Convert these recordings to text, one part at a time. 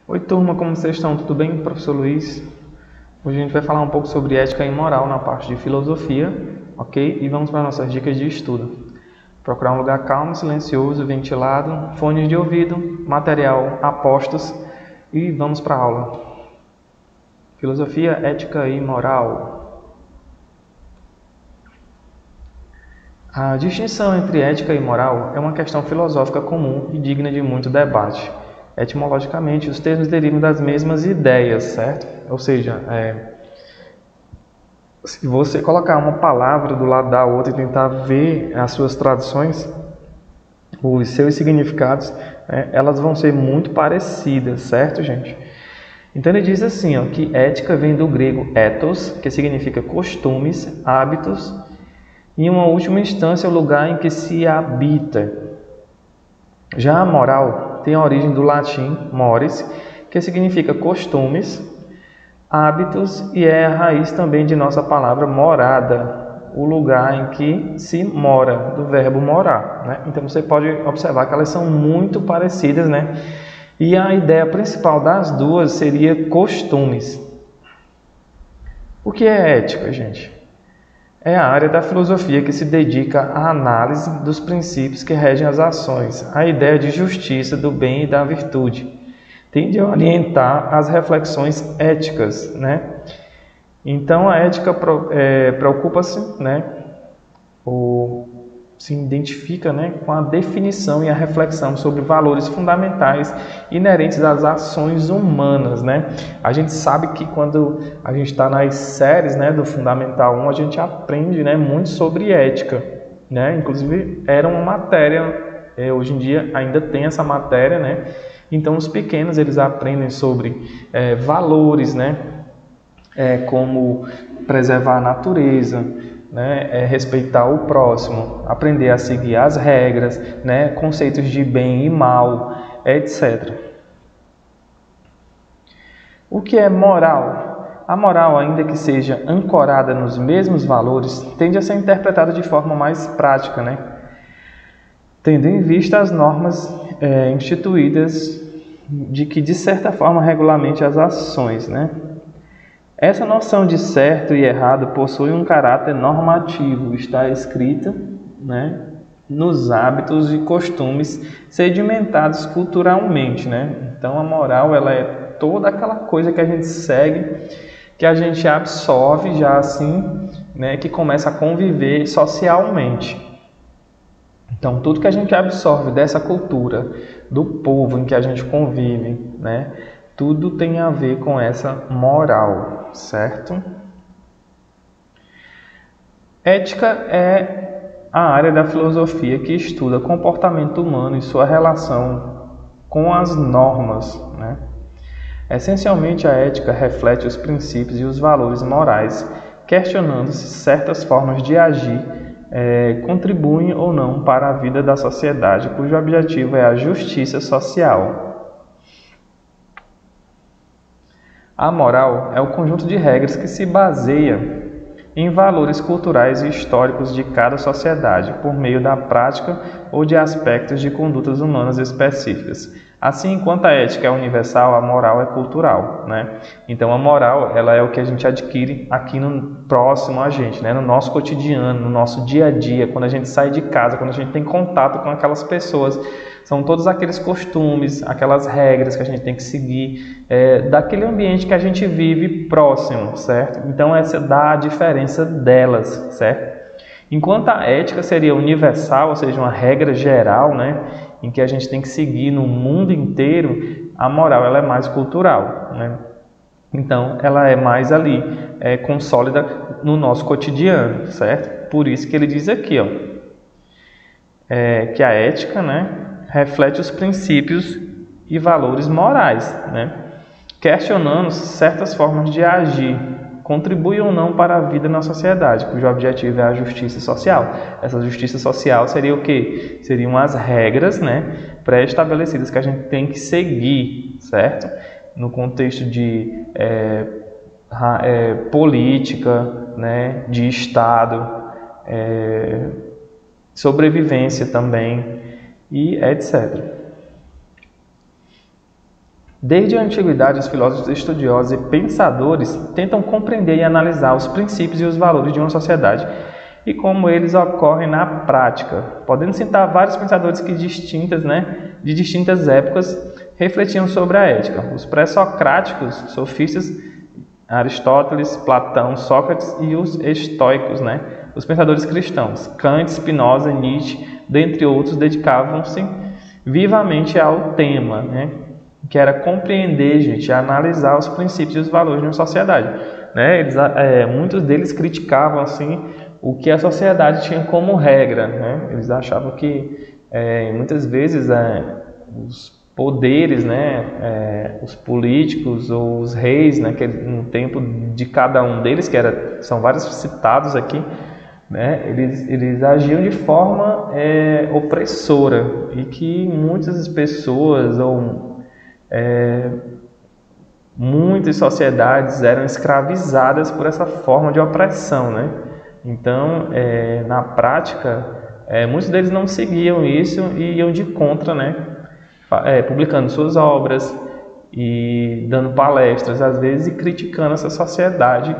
Oi, turma, como vocês estão? Tudo bem? Professor Luiz. Hoje a gente vai falar um pouco sobre ética e moral na parte de filosofia, ok? E vamos para nossas dicas de estudo. Procurar um lugar calmo, silencioso, ventilado, fones de ouvido, material a postos e vamos para a aula. Filosofia, ética e moral. A distinção entre ética e moral é uma questão filosófica comum e digna de muito debate. Etimologicamente, os termos derivam das mesmas ideias, certo? Ou seja, se você colocar uma palavra do lado da outra e tentar ver as suas traduções, os seus significados, elas vão ser muito parecidas, certo, gente? Então ele diz assim, ó, que ética vem do grego ethos, que significa costumes, hábitos, e em uma última instância o lugar em que se habita. Já a moral tem a origem do latim mores, que significa costumes, hábitos e é a raiz também de nossa palavra morada, o lugar em que se mora, do verbo morar, né? Então você pode observar que elas são muito parecidas, né? E a ideia principal das duas seria costumes. O que é ética, gente? É a área da filosofia que se dedica à análise dos princípios que regem as ações, a ideia de justiça, do bem e da virtude. Tende a orientar as reflexões éticas, né? Então a ética preocupa-se, né? Ou se identifica, né, com a definição e a reflexão sobre valores fundamentais inerentes às ações humanas, né? A gente sabe que quando a gente está nas séries, né, do Fundamental 1, a gente aprende, né, muito sobre ética, né? Inclusive era uma matéria, hoje em dia ainda tem essa matéria, né? Então os pequenos eles aprendem sobre valores, né? Como preservar a natureza, né, respeitar o próximo, aprender a seguir as regras, né, conceitos de bem e mal, etc. O que é moral? A moral, ainda que seja ancorada nos mesmos valores, tende a ser interpretada de forma mais prática, né, tendo em vista as normas instituídas de que, de certa forma, regulamente as ações, né? Essa noção de certo e errado possui um caráter normativo, está escrita, né, nos hábitos e costumes sedimentados culturalmente, né? Então a moral ela é toda aquela coisa que a gente segue, que a gente absorve já assim, né, que começa a conviver socialmente. Então tudo que a gente absorve dessa cultura, do povo em que a gente convive, né, tudo tem a ver com essa moral, certo? Ética é a área da filosofia que estuda comportamento humano e sua relação com as normas, né? Essencialmente, a ética reflete os princípios e os valores morais, questionando se certas formas de agir contribuem ou não para a vida da sociedade, cujo objetivo é a justiça social. A moral é o conjunto de regras que se baseia em valores culturais e históricos de cada sociedade, por meio da prática ou de aspectos de condutas humanas específicas. Assim, enquanto a ética é universal, a moral é cultural, né? Então, a moral ela é o que a gente adquire aqui no próximo a gente, né? No nosso cotidiano, no nosso dia a dia, quando a gente sai de casa, quando a gente tem contato com aquelas pessoas. São todos aqueles costumes, aquelas regras que a gente tem que seguir, daquele ambiente que a gente vive próximo, certo? Então, essa dá a diferença delas, certo? Enquanto a ética seria universal, ou seja, uma regra geral, né, em que a gente tem que seguir no mundo inteiro, a moral ela é mais cultural, né? Então, ela é mais ali, consólida no nosso cotidiano, certo? Por isso que ele diz aqui, ó, que a ética, né, reflete os princípios e valores morais, né? Questionando certas formas de agir, contribui ou não para a vida na sociedade, cujo objetivo é a justiça social. Essa justiça social seria o quê? Seriam as regras, né, pré-estabelecidas que a gente tem que seguir, certo? No contexto de política, né, de Estado, sobrevivência também, e etc. Desde a antiguidade, os filósofos estudiosos e pensadores tentam compreender e analisar os princípios e os valores de uma sociedade e como eles ocorrem na prática, podendo citar vários pensadores que de distintas épocas refletiam sobre a ética. Os pré-socráticos, sofistas, Aristóteles, Platão, Sócrates e os estoicos, os pensadores cristãos, Kant, Spinoza, Nietzsche, dentre outros, dedicavam-se vivamente ao tema, que era compreender, gente, analisar os princípios e os valores de uma sociedade. Muitos deles criticavam assim o que a sociedade tinha como regra. Eles achavam que muitas vezes os poderes, os políticos ou os reis, que no tempo de cada um deles, são vários citados aqui, eles agiam de forma opressora e que muitas pessoas ou muitas sociedades eram escravizadas por essa forma de opressão, Então, na prática, muitos deles não seguiam isso e iam de contra, publicando suas obras e dando palestras, às vezes, e criticando essa sociedade,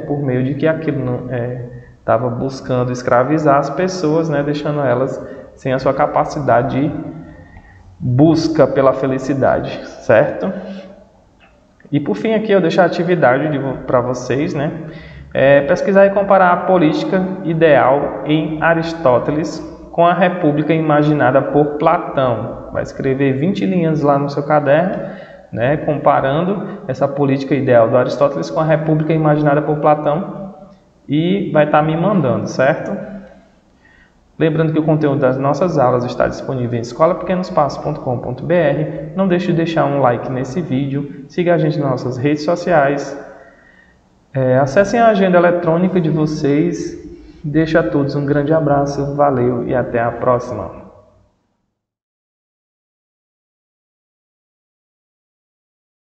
por meio de que aquilo estava buscando escravizar as pessoas, deixando elas sem a sua capacidade de busca pela felicidade, certo? E por fim aqui eu deixo a atividade para vocês, pesquisar e comparar a política ideal em Aristóteles com a república imaginada por Platão. Vai escrever 20 linhas lá no seu caderno, comparando essa política ideal do Aristóteles com a república imaginada por Platão e vai estar me mandando, certo? Lembrando que o conteúdo das nossas aulas está disponível em escolapequenospasso.com.br. Não deixe de deixar um like nesse vídeo, siga a gente nas nossas redes sociais, acessem a agenda eletrônica de vocês. Deixo a todos um grande abraço, valeu e até a próxima.